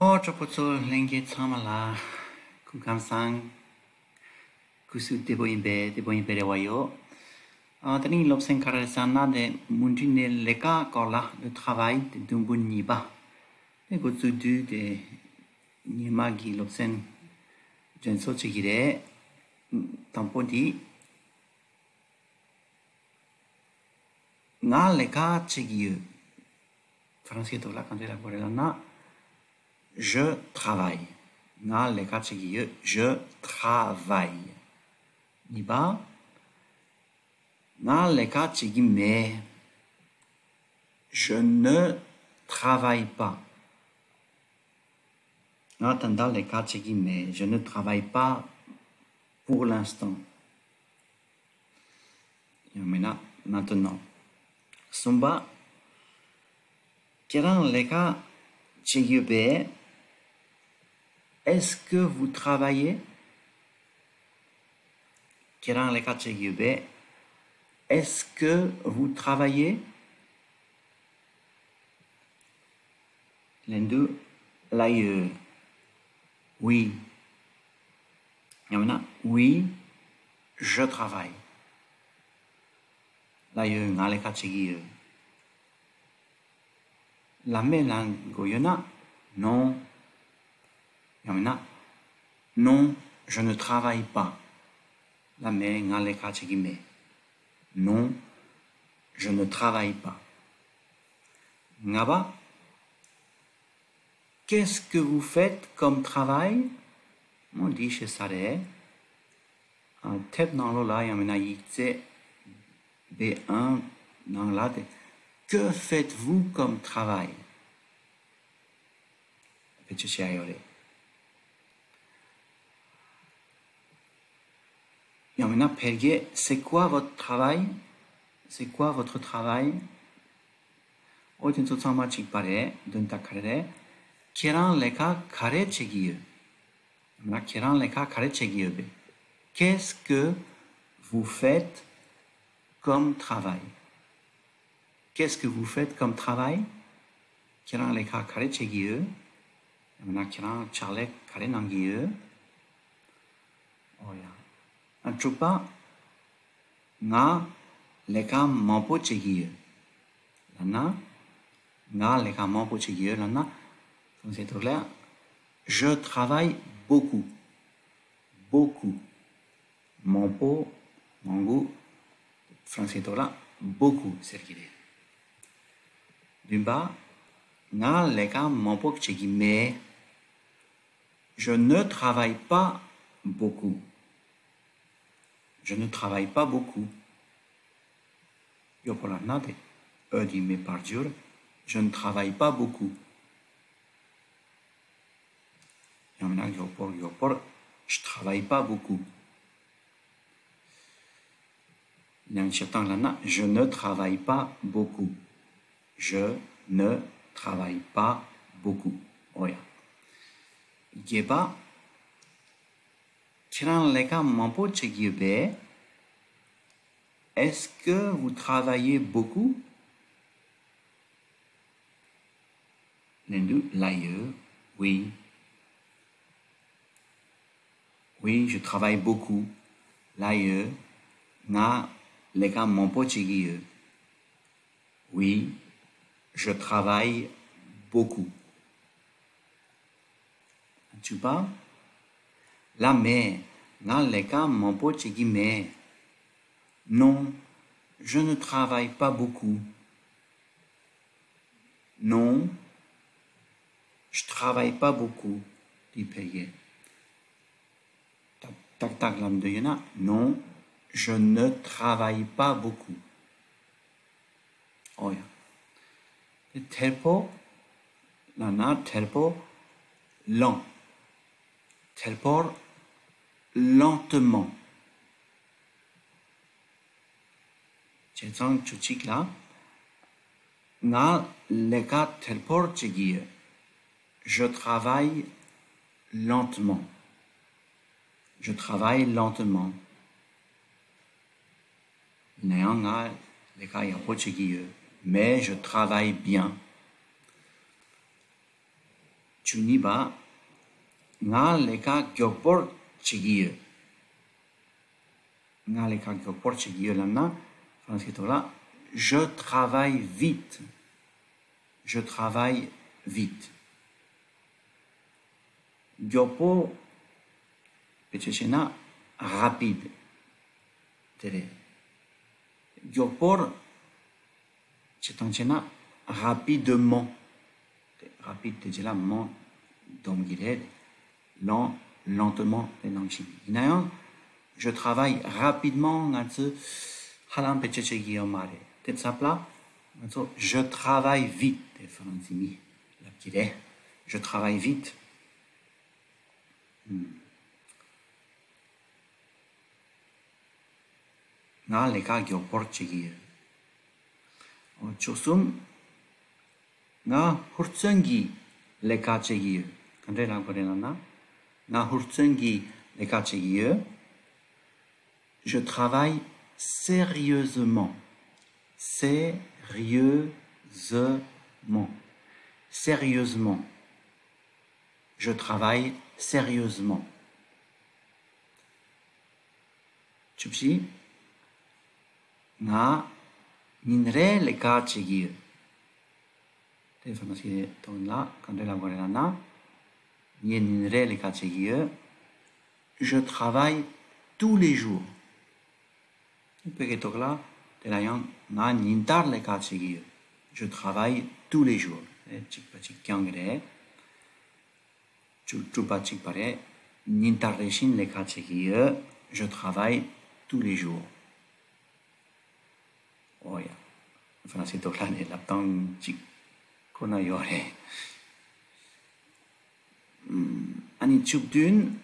Chopocho lenge chamala kukamsang kusu tebo imbe rewayo. Tani lobsen karasana de mundine leka kola le travail de dumbun niba. De gotsu du de nimagi lobsen jenso chigire tampodi nga leka chigiyu. Français to la kante la borelana. Je travaille. Nga leka chigiyu. Je travaille. Niba. Nga leka chigime. Je ne travaille pas. Nga tanda leka chigime. Je ne travaille pas pour l'instant. Maintenant. Sumba. Kiran leka chigube. Est-ce que vous travaillez? Kiran leka chigube. Est-ce que vous travaillez? Lendu l'aïe. Oui. Oui, je travaille. L'aïe ngaleka chigi. La mélangoyona. Non. Non, je ne travaille pas. La ngaleka chigime. Non, je ne travaille pas. Ngaba. Qu'est-ce que vous faites comme travail? On dit chez Sare. En tête dans l'ola, yamena yitse B1 dans la. Que faites-vous comme travail? Yamena perge, c'est quoi votre travail? C'est quoi votre travail? Otin sotsama chikpare, dunta karere. Kiran leka kare chegiye. Kiran leka kare chegiye. Qu'est-ce que vous faites comme travail? Qu'est-ce que vous faites comme travail? Kiran leka kare chegiye. Kiran charlek kare nangiye. Oh ya. Anchupa nga leka mampo chegiye. Lana nga leka mampo chegiye. Lana c'est trop clair. Je travaille beaucoup. Beaucoup. Mampo, mangu, français tola, beaucoup, c'est ce qu'il est. D'une part, nga leka mampo chegime. Je ne travaille pas beaucoup. Je ne travaille pas beaucoup. Yo pour la nade, dit par jour, je ne travaille pas beaucoup. Je travaille pas beaucoup. Je ne travaille pas beaucoup. Je ne travaille pas beaucoup. Oya. Geba. Kiran leka mampo chegebe. Est-ce que vous travaillez beaucoup? Lendu l'aïe. Oui. Oui, je travaille beaucoup. L'aïe. Na leka mampo chegi. Oui, je travaille beaucoup. Tu parles? La mère. Na leka mampo chegi me. Non, je ne travaille pas beaucoup. Non, je travaille pas beaucoup. Dit Payet. Tac tac l'âme de Yona. Non, je ne travaille pas beaucoup. Oh ya. Tempo, lana tempo lent. Tempo lentement. Chetsang chuchik la. Na leka tempo chegi. Je travaille lentement. Je travaille lentement. Mais je travaille bien. Chuniba, nga leka gyokpor chigiye. Nga leka gyokpor chigiye lana, français là, je travaille vite. Je travaille vite. Gyopo, pechechena, rapide. Tere. Gyokpor, chetanchena, rapidement. Rapide, tejela, mon, domgire, lent, lentement, lentement. Je travaille rapidement, ngatsu, halam pecheche mare. Tetsapla, je travaille vite. Je travaille vite. Nga leka gyopor chegi. Chosum nga hurtsengi leka chegi. Kandre lang korenana. Nga hurtsengi leka chegi. Je travaille sérieusement. Sérieusement. Sérieusement. Je travaille sérieusement. Chupsi. Nga ninre leka chegi. Telefonasi tonla kandela gorelana. Ninre leka chegi. Je travaille tous les jours. Pegetokla telayan nga nintar leka chegi. Je travaille tous les jours. Chikpa chikyangre. Chupa chikpare nintar reshin leka chegi. Je travaille tous les jours. Oh ya, français tokla ne laptang chik kona yore. Ani chukdun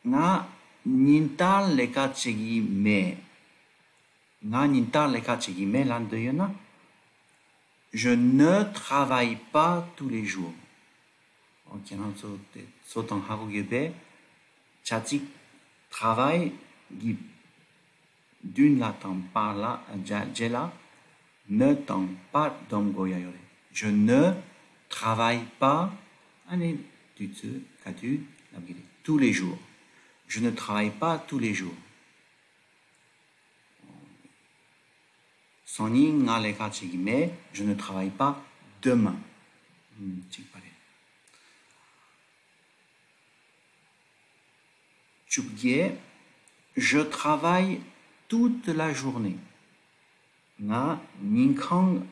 nga nintar leka chegi me. Nga nintar leka chegi me lan deyona. Je ne travaille pas tous les jours. Ok, non, sautant hago gebe, chachik travail gi d'une la tam par là, jela, ne tam pas dom goyayore. Je ne travaille pas, année du katu, tous les jours. Je ne travaille pas tous les jours. Soni nga leka chigime, je ne travaille pas demain. Chubgie, je travaille toute la journée. Nga ninkang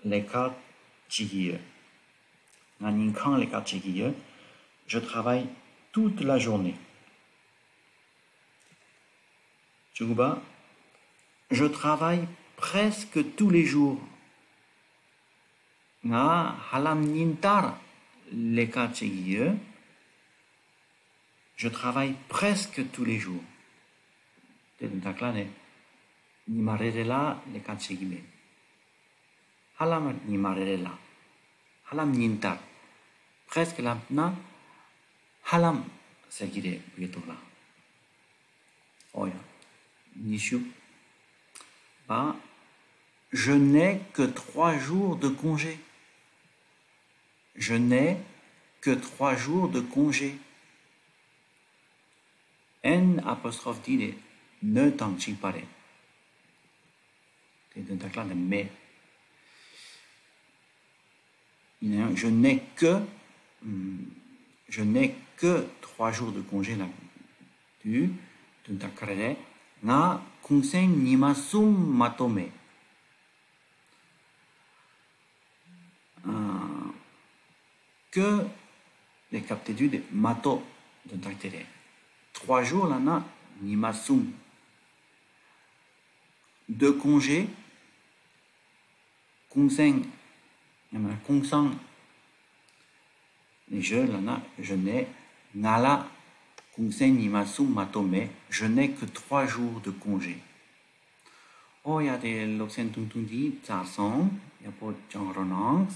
leka chigie. Nga ninkang leka chigie, je travaille toute la journée. Chuba, je travaille presque tous les jours. Nga halam nintar leka chigie. Je travaille presque tous les jours. Ni marerela le kachegime. Halam ni marerela. Halam nintar. Presque la na. Halam segire bietola. Oya. Nishu. Ba. Je n'ai que 3 jours de congé. Je n'ai que 3 jours de congé. N apostrophe dit ne t'en pare. C'est un tacla de mais. Je n'ai que 3 jours de congé là. Tu tacrere na kunsen nimasum matome. Que les captés de mato de tactere. 3 jours là na nimasum. 2 congés. Kungseng. Kungsang. Les jeux là na je n'ai nala kungseng nimasum matome. Je n'ai que 3 jours de congé. Oh, il y a des l'obscène tuntundi, ça sent, il y a pas de genre renonce.